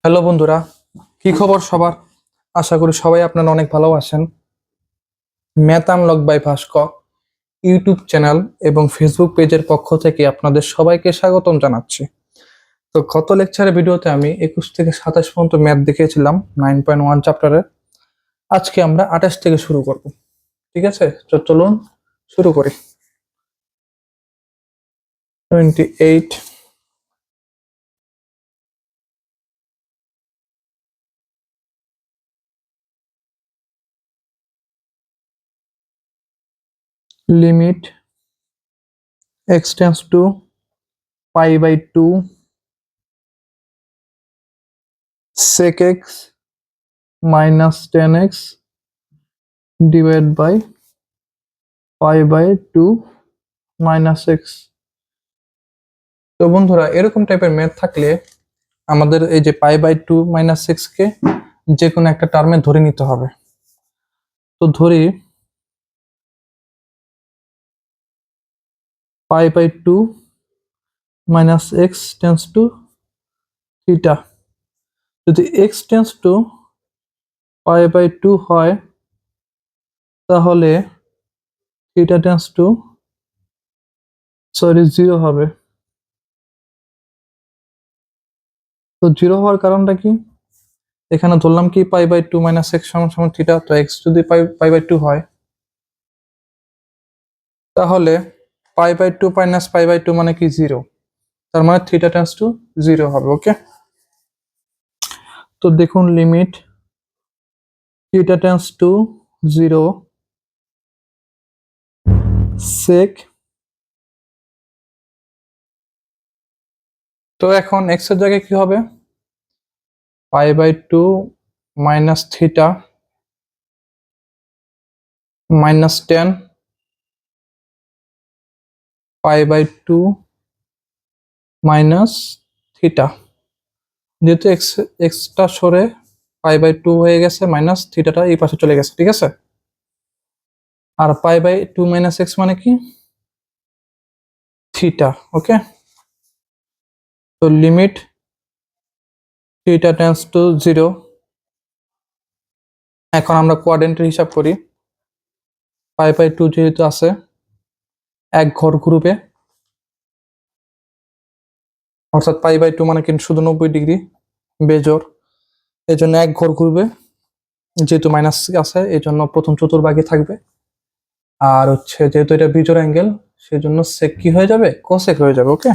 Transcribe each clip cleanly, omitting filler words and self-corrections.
Hello বন্ধুরা, কি খবর সবার? আশা করি সবাই আপনারা অনেক ভালো আছেন। Math unlock by Bhaskar YouTube channel এবং ফেসবুক পেজের পক্ষ থেকে আপনাদের সবাইকে স্বাগতম জানাচ্ছি। তো গত লেকচারের ভিডিওতে আমি 21 থেকে 27 পর্যন্ত ম্যাথ দেখিয়েছিলাম 9.1 চ্যাপ্টারের। আজকে আমরা 28 থেকে শুরু করব। ঠিক আছে, তো চলুন শুরু করি। 28 limit x tends to pi/2 sec x minus 10x divided by pi/2 minus x। তো বন্ধুরা, এরকম টাইপের ম্যাথ থাকলে আমাদের এই যে pi/2 minus x কে যে কোনো একটা টার্মে ধরে নিতে হবে। তো ধরি pi/2 minus x tends to theta। যদি x tends to pi/2 হয় তাহলে theta tends to 0 হবে। তো 0 হওয়ার কারণটা কি? এখানে ধরলাম কি pi/2 minus x সমান সমান থিটা। তো x যদি pi/2 হয় তাহলে pi/2 minus pi/2 মানে কি 0, তার মানে থিটা টেন্ডস টু 0 হবে। ওকে, তো দেখুন limit theta tends to 0 sec। তো এখন x এর জায়গায় কি হবে? pi/2 minus theta minus 10 pi/2 minus theta. যেহেতু এক্সটা সরে pi/2 হয়ে গেছে, মাইনাস থিটাটা এই পাশে চলে গেছে। ঠিক আছে, আর pi/2 minus x মানে কি? থিটা। ওকে, তো লিমিট থিটা টেন্ডস টু 0। এখন আমরা কোয়াড্রেন্টের হিসাব করি। pi/2 যেহেতু আছে এক ঘর গ্রুপে, অর্থাৎ pi/2 মানে কিন্তু শুধু 90 ডিগ্রি বেজোর, এই জন্য এক ঘর ঘুরবে। যেহেতু মাইনাস আছে এই জন্য প্রথম চতুর্ভাগে থাকবে। আর হচ্ছে যেহেতু এটা বিজোড় অ্যাঙ্গেল সেই জন্য সেক কি হয়ে যাবে? কোসেক হয়ে যাবে। ওকে,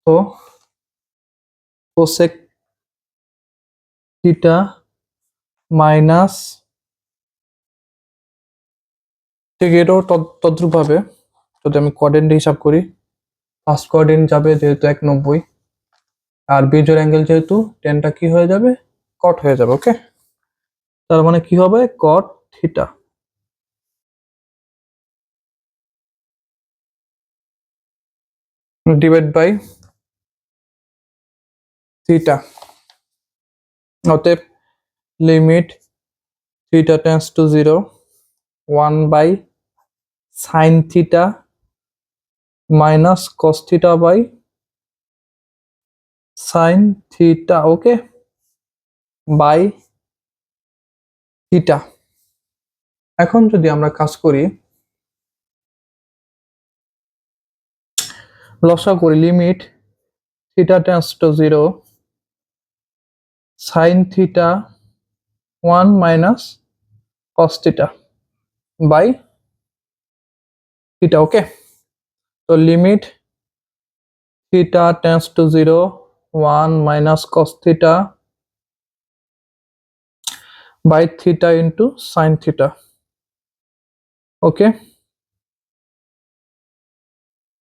তো কোসেক থিটা মাইনাস, ঠিক এটাও তদ্রুপ ভাবে যদি আমি কোয়াড্রেন্ট হিসাব করি, ফার্স্ট কোয়াড্রেন্ট যাবে যেহেতু 190, আর বিজোড় অ্যাঙ্গেল যেহেতু টেনটা কি হয়ে যাবে? কট হয়ে যাবে। ওকে, তার মানে কি হবে? Cot theta divide by theta. অতএব limit theta tends to 0 1 by sine theta minus cos theta by sine theta. Okay, by theta. এখন যদি আমরা কাজ করি, লসা করি, limit theta tends to 0 sine theta 1 minus cos theta by theta. Okay, তো limit theta tends to 0 1 minus cos theta by theta into sine theta. Okay,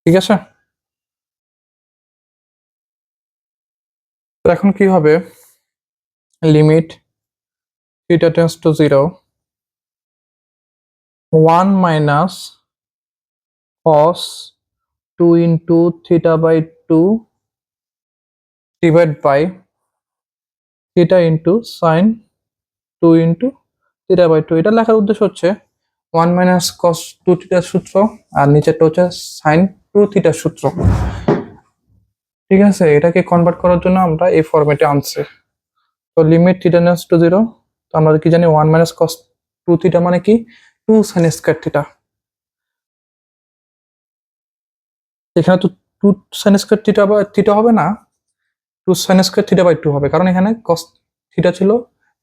ঠিক আছে। তো এখন কি হবে? Limit theta tends to 0 1 minus cos 2 into theta by 2 divided by theta into sin 2 into theta by 2। এটা লেখার উদ্দেশ্য হচ্ছে 1 minus cos 2 থিটার সূত্র আর নিচেরটা হচ্ছে sin 2 থিটার সূত্র। ঠিক আছে, এটাকে কনভার্ট করার জন্য আমরা এই ফরম্যাটে আনছি। তো লিমিট থিটা টেন্ডস টু 0, তো আমরা কি জানি 1 মাইনাস কস 2 থিটা মানে কি 2 সাইন স্কয়ার থিটা। এখানে তো 2 সাইন স্কয়ার থিটা বা থিটা হবে না, 2 সাইন স্কয়ার থিটা বাই 2 হবে, কারণ এখানে কস থিটা ছিল,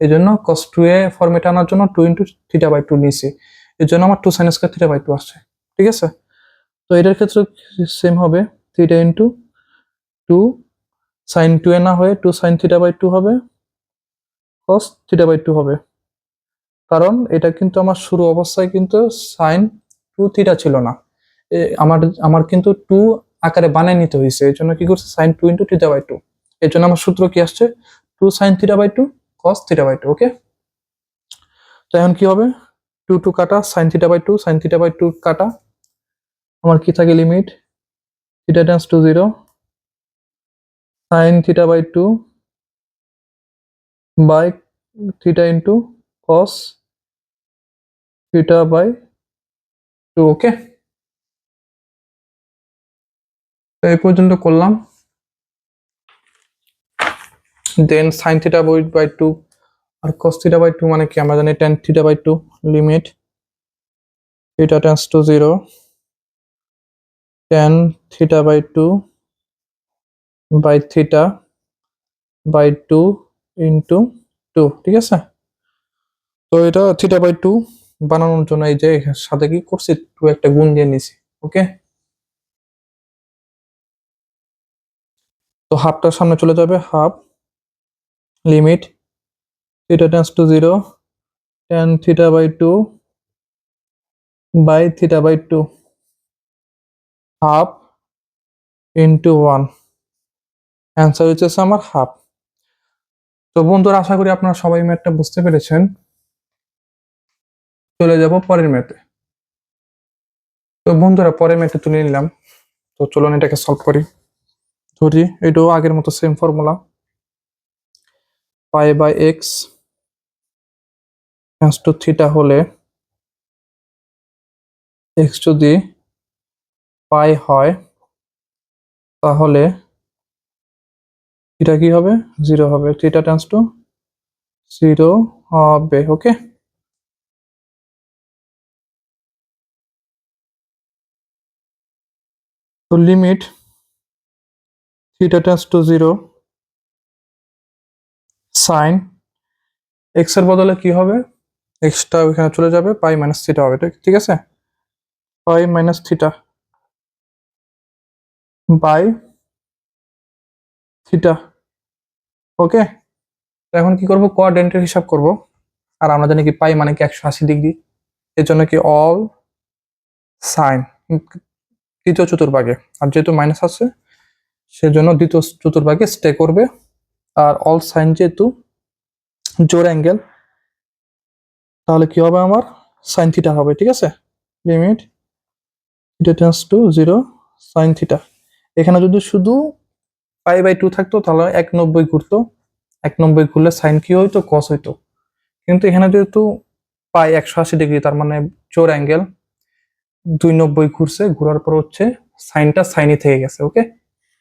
এই জন্য কস 2 এ ফরম্যাটে আনার জন্য 2 ইন্টু থিটা বাই 2 নিয়েছি, এর জন্য আমার 2 সাইন স্কয়ার থিটা বাই 2 আসছে। ঠিক আছে, তো এটার ক্ষেত্রে সেম হবে, থিটা ইন্টু 2 সাইন 2 এ না হয়ে 2 সাইন থিটা বাই 2 হবে, কস থিটা বাই 2 হবে, কারণ এটা কিন্তু আমার শুরু অবস্থায় কিন্তু সাইন 2 থিটা ছিল না, আমার আমার কিন্তু 2 আকারে বানিয়ে নিতে হয়েছে, এই জন্য কি করছে সাইন 2 ইন্টু থিটা বাই 2, এর জন্য আমার সূত্র কি আসছে 2 sine theta by 2 cos theta by 2। Okay, তো এখন কি হবে 2 2 কাটা, sine theta by 2 sine theta by 2 কাটা, আমার কি থাকে limit theta tends to 0 sine theta by 2 by theta into cos theta by 2। Okay, তো এই পর্যন্ত করলাম। দেন সাইন থিটা বাই 2 আর cos থিটা বাই 2 মানে কি আমরা জানি tan theta by 2, limit theta tends to 0 tan theta by 2 by theta by 2 into 2। ঠিক আছে, তো এটা থিটা বাই 2 বানানোর জন্য এই যে সাথে কি করছি 2 একটা গুণ দিয়ে নিছি। ওকে, তো হাফটার সামনে চলে যাবে, half limit theta tends to 0 tan theta by 2 by theta by 2 half into 1, answer হচ্ছে আমার হাফ। তো বন্ধুরা আশা করি আপনারা সবাই ম্যাথটা বুঝতে পেরেছেন। চলে যাব পরের ম্যাথে। তো বন্ধুরা পরের ম্যাথে তুলে নিলাম, তো চলুন এটাকে সলভ করি। ধরি এটাও আগের মতো same formula, pi by x tends to theta হলে এক্স যদি পাই হয় তাহলে থিটা কি হবে 0 হবে, থিটা টেন্ডস টু 0 হবে। ওকে, তো limit theta tends to 0 sine x এর বদলে কি হবে এক্সটা ওইখানে চলে যাবে, পাই মাইনাস থিটা হবে। ঠিক আছে, পাই minus theta by theta. Okay, তো এখন কি করব কোয়াড্রেন্টের হিসাব করব, আর আমরা জানি কি পাই মানে কি 180 ডিগ্রি, এর জন্য কি অল সাইন তৃতীয় চতুর্ভাগে, আর যেহেতু মাইনাস আছে সেজন্য দ্বিতীয় চতুর্ভাগে স্টে করবে, আর অল সাইন যেহেতু জোড় অ্যাঙ্গেল তাহলে কি হবে আমার সাইন থিটা হবে। ঠিক আছে, limit theta tends to 0 sine theta, এখানে যদি শুধু পাই বাই 2 থাকতো তাহলে 190 ঘুরতো, 190 ঘুরলে সাইন কি হইতো কস হইতো, কিন্তু এখানে যেহেতু পাই 180 ডিগ্রি তার মানে জোড় অ্যাঙ্গেল 290 ঘুরছে, ঘোরার পর হচ্ছে সাইনটা সাইনই থেকে গেছে। ওকে,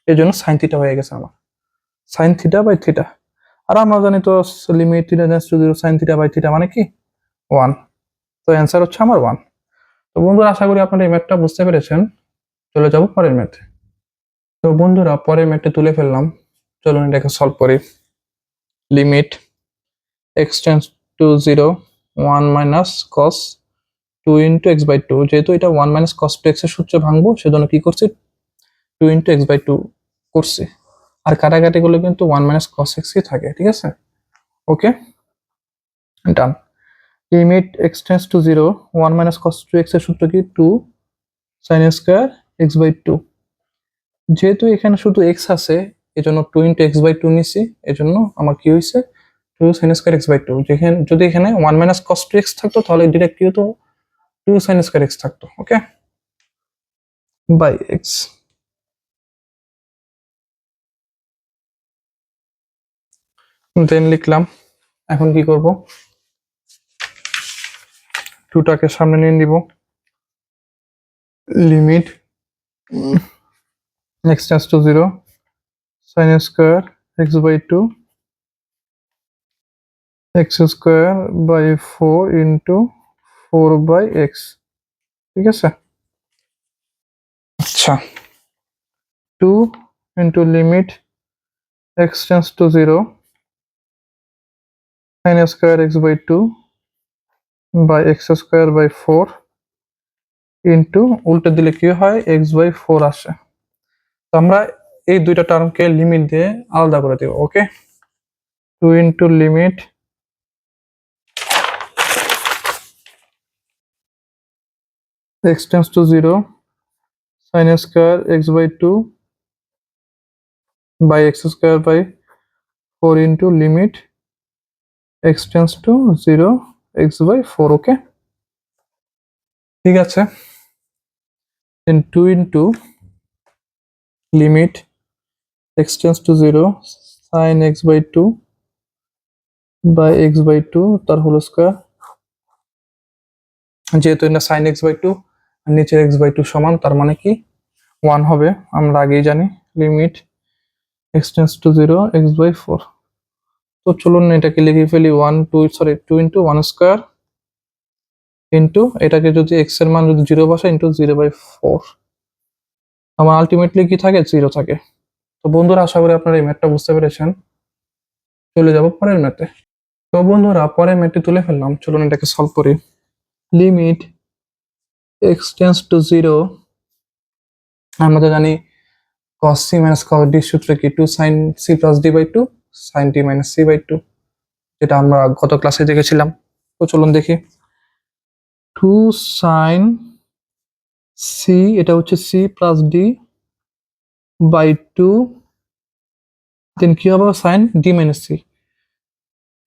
এই জন্য সাইন থিটা হয়ে গেছে আমার সাইন থিটা বাই থিটা, আর আমরা জানি তো limit theta tends to 0 sine theta by theta মানে কি 1, তো অ্যান্সার হচ্ছে আমার 1। তো বন্ধুরা আশা করি আপনারা এই ম্যাথটা বুঝতে পেরেছেন। চলে যাব পরের ম্যাথে। তো বন্ধুরা পরের ম্যাথটা তুলে ফেললাম, চলুন এটাকে সলভ করি। Limit x tends to 0 1 minus cos 2 into x by 2, যেহেতু এটা 1 মাইনাস কস 2 এক্স এর সূত্রে ভাঙবো সেজন্য কি করছি 2 ইন্টু এক্স বাই 2 করছি, আর কাটাকাটি গুলো কিন্তু 1 মাইনাস কস এক্স ই থাকে। ঠিক আছে, okay done. Limit x tends to 0 1 minus cos 2 x এর সূত্র কি 2 সাইন স্কয়ার এক্স বাই 2, যেহেতু এখানে শুধু এক্স আছে এজন্য 2 ইন্টু এক্স বাই 2 নিছি, এজন্য আমার কি হয়েছে 2 সাইন স্কয়ার এক্স বাই 2, যেখানে যদি এখানে 1 মাইনাস কস 2 এক্স থাকতো তাহলে ডিরেক্ট কি হতো 2 সাইন স্কয়ার এক্স থাকতো। ওকে, বাই এক্স। দেন লিখলাম, এখন কি করব 2টাকে সামনে নিয়ে নিব, limit x tends to 0 sin square x by two x square by 4 into 4/x, ঠিক আছে। আচ্ছা, 2 into limit x tends to 0 sin square x by two by x square by 4 into উল্টে দিলে কি হয় x/4 আসে। তো আমরা এই দুইটা টার্মকে লিমিট দিয়ে আলাদা করে দেব। Okay, 2 into limit x tends to 0 sin square x by two by x square by 4 into limit x tends to 0 x/4। Okay, ঠিক আছে। then 2 into limit x tends to 0 sin x by two by x by two তার whole square, যেহেতু এটা sin x by টু আর নিচের x by two সমান, তার মানে কি 1 হবে, আমরা আগেই জানি। Limit x tends to 0 x/4। তো চলুন এটাকে লিখে ফেলি 2 ইন্টু 1 স্কোয়ার ইন্টু এটাকে যদি x এর মান যদি 0 বসাই ইন্টু 0/4, আমার আলটিমেটলি কি থাকে 0 থাকে। তো বন্ধুরা আশা করি আপনারা এই ম্যাথটা বুঝতে পেরেছেন। চলে যাব পরের ম্যাথে। তো বন্ধুরা পরের ম্যাথটি তুলে ফেললাম, চলুন এটাকে সলভ করি। লিমিট x টেন্স টু 0, আমরা তো জানি cos c minus cos d সূত্র কি 2 sin c plus d by 2 sin t minus c by 2, যেটা আমরা গত ক্লাসে দেখেছিলাম। তো চলুন দেখি। 2 sin c, এটা হচ্ছে c plus d by 2, দেন কি হবে sin d minus c।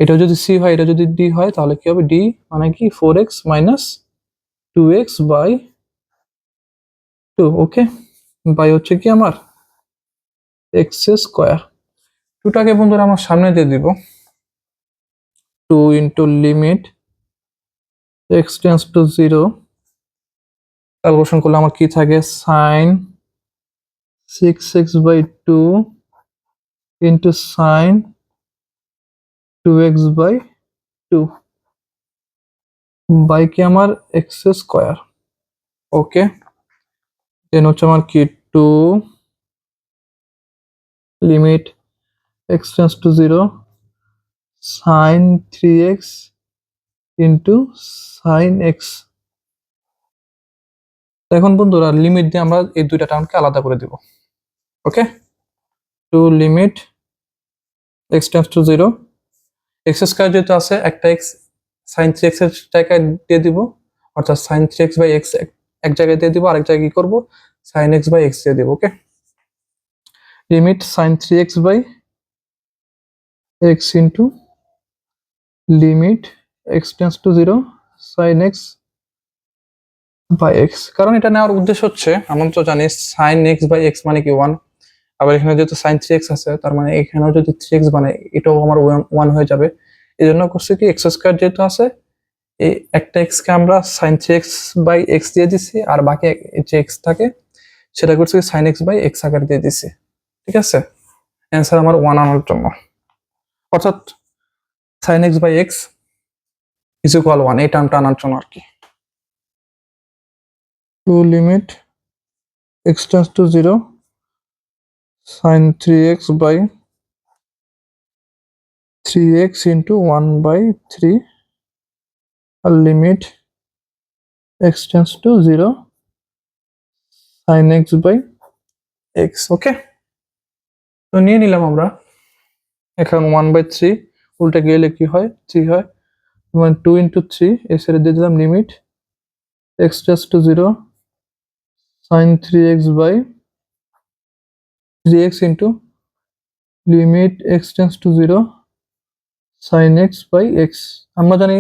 এটা যদি c হয়, এটা যদি d হয়, তাহলে কি হবে d মানে কি 4x minus 2x by 2। Okay, by হচ্ছে কি আমার x স্কোয়ার। 2টাকে বন্ধুরা আমার সামনে দিয়ে দিব। 2 into limit x tends to 0, calculation করলে আমার কি থাকে sin 6x by 2 into sin 2x by 2 by কি আমার x স্কোয়ার। ওকে, দেন হচ্ছে আমার কি 2 limit x tends to 0 sin 3x into sin x। এখন বন্ধুরা লিমিট দিয়ে আমরা এই দুইটা টার্মকে আলাদা করে দিব। ওকে, 2 limit x tends to 0, x square যেহেতু আছে একটা x sin 3x এর জায়গায় দিয়ে দিব, অর্থাৎ sin 3x বাই x এক জায়গায় দিয়ে দিব, আরেক জায়গায় কি করব sin x বাই x দিয়ে দিব। Okay, limit sin 3x by x into limit x tends to 0 sin x by x। কারণ এটা নেওয়ার উদ্দেশ্য হচ্ছে, আমরা তো জানি sin x বাই x মানে কি 1, আবার এখানে যেহেতু sin 3x আছে, তার মানে এখানেও যদি 3x বানাই এটাও আমার 1 হয়ে যাবে। এই জন্য করছি কি x স্কোয়ার যেহেতু আছে, এই একটা x কে আমরা sin 3x বাই x দিয়ে দিছি, আর বাকি যে x থাকে সেটা করছি sin x বাই x আকার দিয়ে দিছি। ঠিক আছে, অ্যান্সার আমার 1 আনার জন্য, অর্থাৎ sin x by x is equal 1, এই টার্মটা আনার জন্য আর কি। 2 limit x tends to 0 sin 3x by 3x into 1/3 আর limit x tends to 0 sin x by x। ওকে, তো নিয়ে নিলাম আমরা। এখন 1/3 উল্টে গেলে কি হয় 3 হয়, 2 into 3 এর সাথে দিয়ে দিলাম limit x tends to 0 sin 3x by 3x into limit x tends to 0 sin x by x। আমরা জানি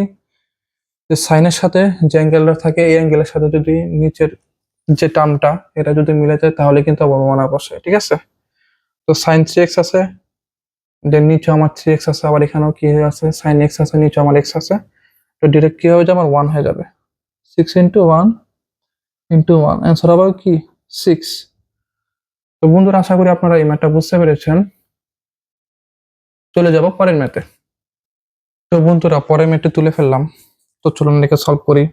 যে সাইনের সাথে যে অ্যাঙ্গেলটা থাকে, এই অ্যাঙ্গেলের সাথে যদি নিচের যে টার্মটা এটা যদি মিলে যায় তাহলে কিন্তু অবমাননা বসে। ঠিক আছে, তো sin 3x আছে, দেন নিচে আমার 3x আছে, আবার এখানেও কি আছে sin x আছে, নিচে আমার x আছে, তো ডিরেক্ট কি হয়ে যাবে আমার 1 হয়ে যাবে। 6 into 1 into 1 অ্যান্সার আবার কি 6। তো বন্ধুরা আশা করি আপনারা এই ম্যাথটা বুঝতে পেরেছেন। চলে যাব পরের ম্যাথে। তো বন্ধুরা পরের ম্যাথে তুলে ফেললাম। তো চলুন এটাকে সলভ করি।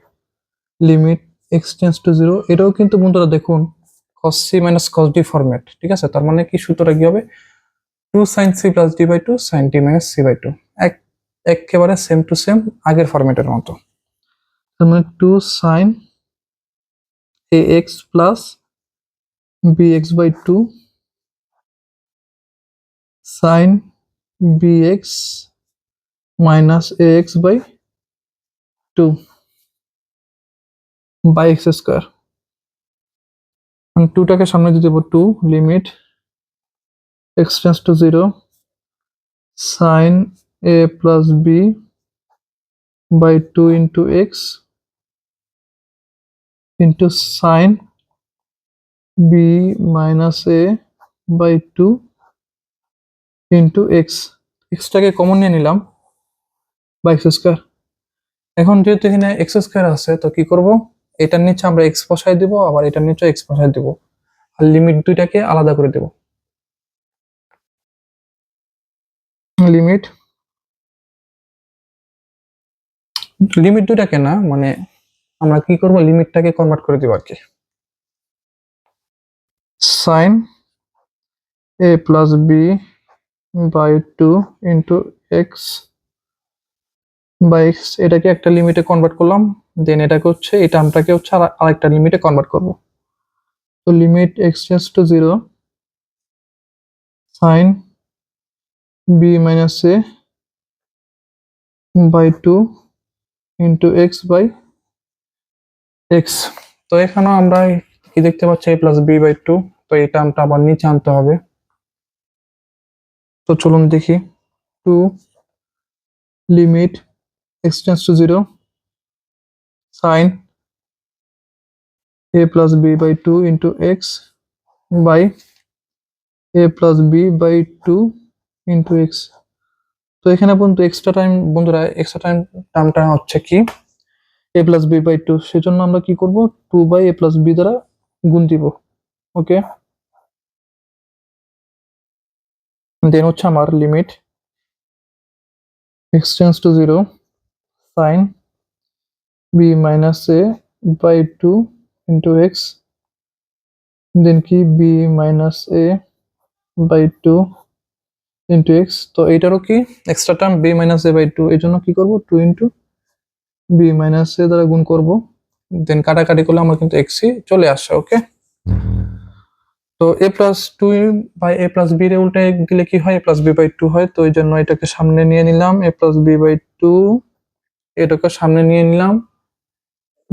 Limit x tends to zero, এটাও কিন্তু বন্ধুরা দেখুন cos c minus cos d format, ঠিক আছে? তার মানে কি সূত্রটা কি হবে? 2 sin c plus d by 2 sin t minus c by 2, একেবারে সেম টু সেম আগের ফরম্যাটের মতো। তার মানে 2 sin ax plus bx by 2 sin bx minus ax by 2 by x square. 2টাকে সামনে দিয়ে দেবো, 2 limit x tends to zero sin a plus b by 2 into x into sin b minus a by 2 into x. এক্সটাকে common নিয়ে নিলাম by x square. এখন যেহেতু এখানে এক্স স্কোয়ার আছে, তো কি করব? এটার নিচে আমরা এক্স বসাই দিব, আবার এটার নিচে এক্স বসাই দিব, আর লিমিট দুইটাকে আলাদা করে দেব। লিমিট লিমিট দুইটাকে না, মানে আমরা কি করব, লিমিটটাকে কনভার্ট করে দিব আর কি। sin a plus b by 2 into x by x, এটাকে একটা লিমিটে কনভার্ট করলাম, দেন এটাকে হচ্ছে এই টার্মটাকে হচ্ছে আরেকটা লিমিটে কনভার্ট করব। তো limit x tends to zero sin b minus a by 2 into x by x. তো এখানেও আমরা কি দেখতে পাচ্ছি, a প্লাস বি বাই 2, তো এই টার্মটা আবার নিচে আনতে হবে। তো চলুন দেখি। 2 limit x tends to zero sin a plus B by 2 into x by a plus B by 2 into x. তো এখানে বন্ধু এক্সট্রা টাইম, বন্ধুরা এক্সট্রা টাইম টার্মটা হচ্ছে কি a প্লাস বি বাই 2, সেজন্য আমরা কি করব, 2 বাই a প্লাস বি দ্বারা গুণ দিব। ওকে, দেন হচ্ছে আমার limit x tends to zero sin b minus a by 2 into x, then কি b minus a by 2 into x. তো এইটারও কি extra term b minus a by 2, এই জন্য কি করব, 2 ইন্টু b মাইনাস a দ্বারা গুণ করব, দেন কাটাকাটি করলে আমার কিন্তু এক্সই চলে আসে। ওকে, তো a plus 2 by a plus B রে উল্টে দিলে কি হয়, a প্লাস বি বাই 2 হয়। তো এই জন্য এটাকে সামনে নিয়ে নিলাম, a প্লাস বি বাই 2, এটাকে সামনে নিয়ে নিলাম,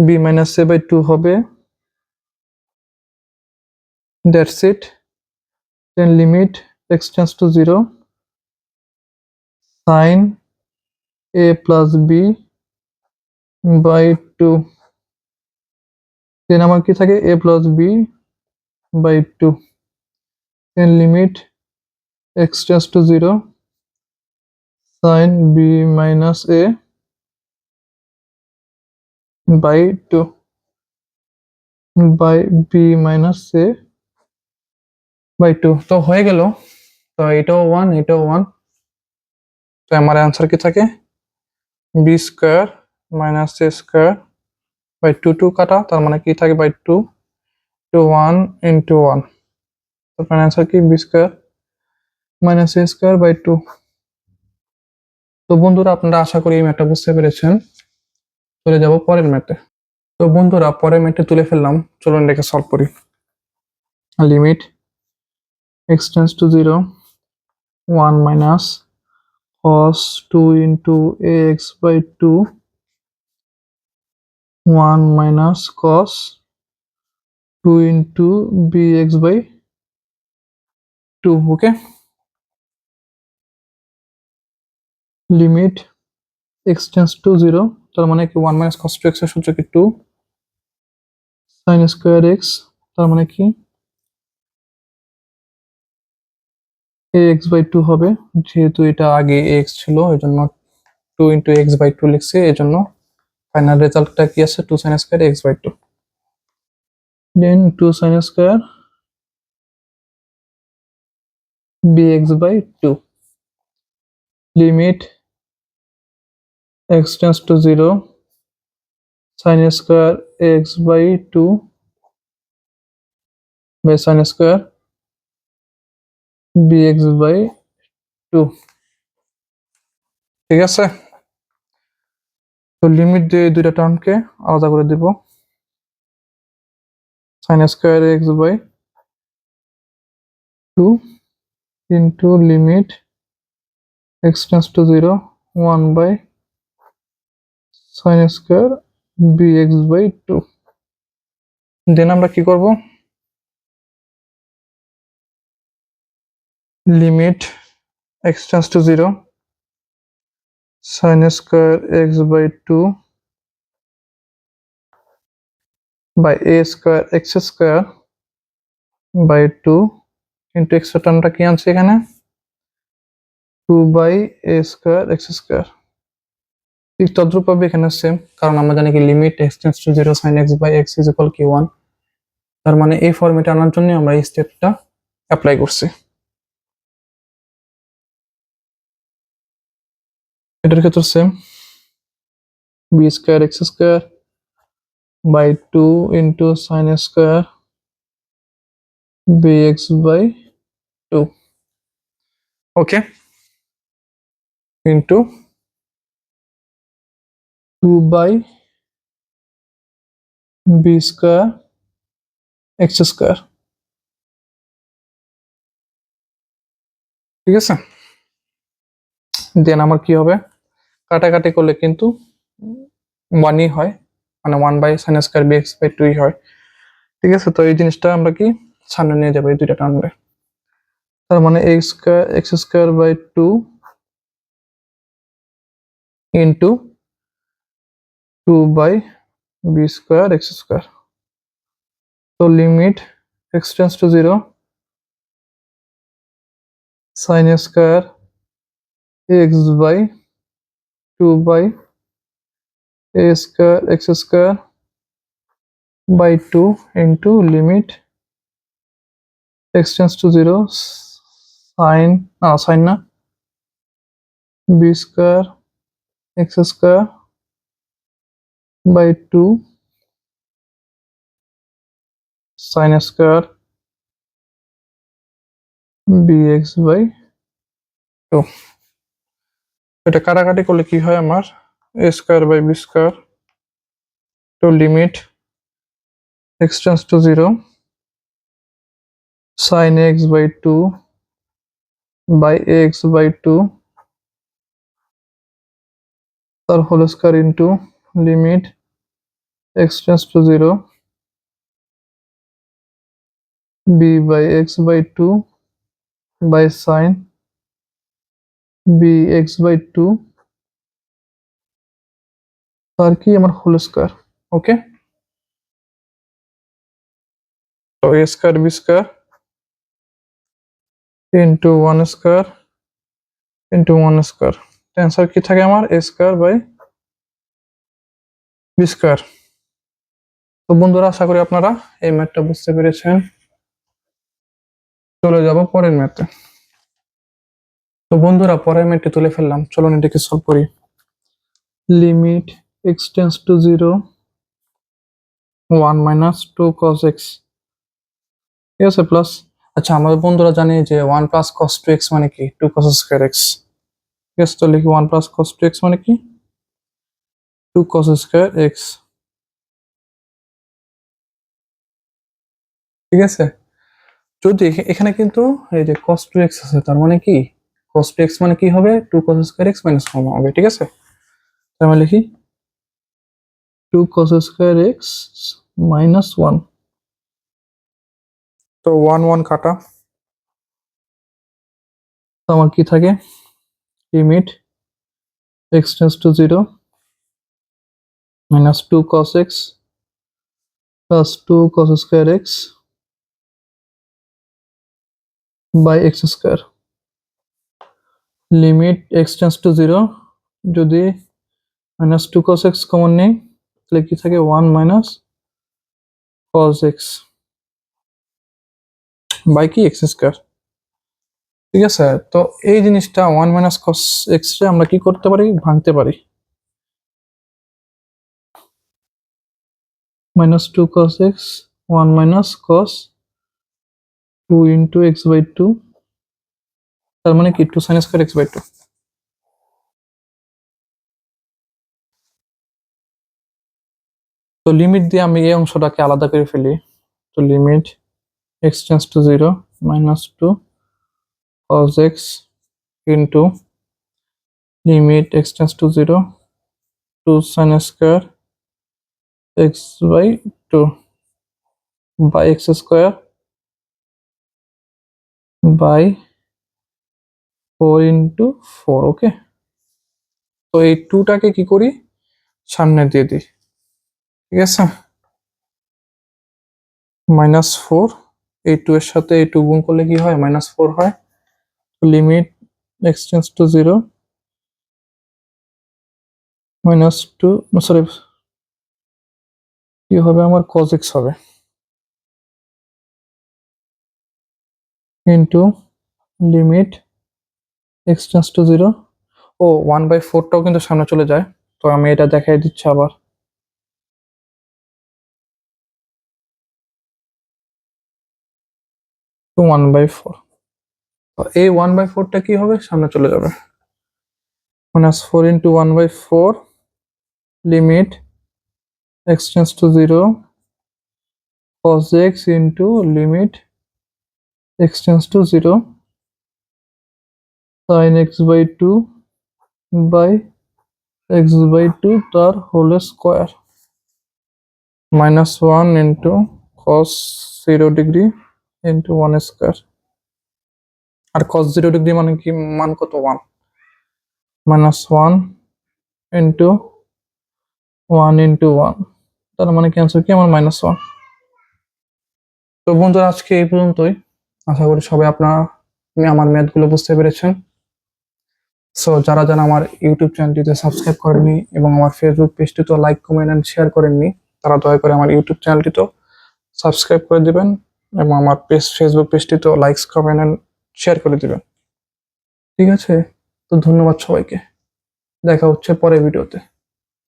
b মাইনাস a বাই 2 হবে, that's it. Then limit x tends to zero sin a plus B by 2, then আমার কি থাকে, a plus B by 2, then limit x tends to zero sin b minus a by 2 by b minus a by 2। তো হয়ে গেল। তো এটাও 1, এটাও 1। তো আমার অ্যান্সার কি থাকে, B square minus A square by 2, 2 কাটা, তার মানে কি থাকে বাই 2 টু 1 ইন্টু 1। তারপর অ্যান্সার কি B square minus A square by 2। তো বন্ধুরা আপনারা আশা করি এই ম্যাথটা বুঝতে পেরেছেন। চলে যাব পরের ম্যাথে। তো বন্ধুরা পরের ম্যাথে তুলে ফেললাম, চলুন এটাকে সলভ করি। Limit x tends to zero 1 minus cos 2 into ax by 2 1 minus cos 2 into bx by 2। Okay, limit x tends to zero, তার মানে কি 1 মাইনাস cos 2x এর সূত্র কি 2 sin স্কোয়ার x, তার মানে কি ax বাই 2 হবে, যেহেতু এটা আগে ax ছিল এই জন্য 2 ইন্টু এক্স বাই 2 লিখছি, এই জন্য ফাইনাল রেজাল্টটা কি আছে, 2 sin square x by 2, then 2 sin square bx by 2। Limit x tends to 0 sin square x by 2 by sin square bx by 2। ঠিক আছে, তো লিমিট দিয়ে এই দুইটা টার্মকে আলাদা করে দিব। sin square x by 2 into limit x tends to 0 1 by sin square bx by 2। Then আমরা কি করব, limit x tends to 0 sin square x by 2 by a square x square by 2 into x এর টার্মটা কি আনছে এখানে 2 by a square x square. ঠিক তদ্রূপভাবে এখানে সেম, কারণ আমরা জানি কি limit x tends to 0 sin x by x is equal কি 1। তার মানে এই ফরম্যাটে আনার জন্য আমরা এই স্টেপটা অ্যাপ্লাই করছি। এটার ক্ষেত্রে same, b square x square by 2 into sin square bx by 2 okay into 2 by b square x square. ঠিক আছে, দেন আমার কি হবে, কাটাকাটি করলে কিন্তু 1ই হয়, মানে 1 by sin square bx by 2ই হয়। ঠিক আছে, তো এই জিনিসটা আমরা কি সামনে নিয়ে যাবো এই দুইটা টার্মে। তার মানে x square x square by 2 into 2 by b square x square. তো limit x tends to 0 sin square x by 2 by a square x square by 2 into limit x tends to 0 sin না b square x square by 2 sin square bx by 2। এটা কাটাকাটি করলে কি হয় আমার a square by b square, তো limit x tends to 0 sin x by 2 by ax by 2 তার whole square into limit x tends to 0 b by x by 2 by sin bx by 2 তার কি আমার হোল স্কয়ার। ওকে, তো a square b square into 1 square into 1 square, answer কি থাকে আমার a square by b square. তো বন্ধুরা, আশা করি আপনারা এই ম্যাথটা বুঝতে পেরেছেন। চলে যাব পরের ম্যাথে। তো বন্ধুরা, পরের ম্যাথটি তুলে ফেললাম, চলুন এটাকে সলভ করি। Limit x tends to 0 1 minus 2 cos x। ঠিক আছে, প্লাস, আচ্ছা আমাদের বন্ধুরা জানি যে 1 প্লাস cos 2x মানে কি 2 cos স্কয়ার x। ঠিক আছে, তো লিখি 1 প্লাস cos 2x মানে কি 2 cos স্কয়ার x। ঠিক আছে, যদি এখানে কিন্তু এই যে cos 2x আছে, তার মানে কি cos 2x মানে কি হবে 2 cos স্কয়ার x মাইনাস 1 হবে। ঠিক আছে, তাহলে আমরা লিখি 2 cos স্কয়ার x মাইনাস 1। তো 1 1 কাটা, তো আমার কি থাকে limit x tends to 0 minus 2 cos x plus 2 cos square x by x square. Limit x tends to 0, যদি মাইনাস 2 cos x কমন নেই তাহলে কি থাকে 1 মাইনাস cos x বাই কি x স্কয়ার। ঠিক আছে, তো এই জিনিসটা 1 - cos x রে আমরা কি করতে পারি, ভাঙতে পারি। -2 cos x, 1 - cos 2 × x/2, তার মানে কি 2 sin² x/2। তো লিমিট দিয়ে আমি এই অংশটাকে আলাদা করে ফেলি। তো limit x tends to 0, -2 cos x into limit x tends to 0, 2 sin² x/2 by x² by 4 × 4। Okay, তো এই 2টাকে কি করি, সামনে দিয়ে দিই। ঠিক আছে, -4, এই 2 এর সাথে এই 2 গুণ করলে কি হয়, -4 হয়। Limit x tends to 0, -2, sorry, কি হবে আমার, cos x হবে, into limit x tends to 0। ও 1/4টাও কিন্তু সামনে চলে যায়, তো আমি এটা দেখাই দিচ্ছি আবার। তো 1/4, তো এই 1/4টা কি হবে, সামনে চলে যাবে। -4 × 1/4 limit x tends to 0, cos x into limit x tends to 0 sin x/2 by x/2 তার whole square, -1 into cos 0 degree into 1² আর cos 0 ডিগ্রি মানে কি, মান কত, 1, -1 ইন্টু 1 ইন্টু 1, তার মানে কি অ্যান্সার কি আমার, -1। তো বন্ধুরা আজকে এই পর্যন্তই। আশা করি সবাই আপনারা আমার ম্যাথগুলো বুঝতে পেরেছেন। সো যারা যারা আমার ইউটিউব চ্যানেলটিতে সাবস্ক্রাইব করেননি এবং আমার ফেসবুক পেজটিতে লাইক, কমেন্ট এন্ড শেয়ার করেননি, তারা দয়া করে আমার ইউটিউব চ্যানেলটিতে সাবস্ক্রাইব করে দিবেন এবং আমার ফেসবুক পেজটিতেও লাইকস, কমেন্ট এন্ড শেয়ার করে দিবেন। ঠিক আছে, তো ধন্যবাদ সবাইকে, দেখা হচ্ছে পরের ভিডিওতে।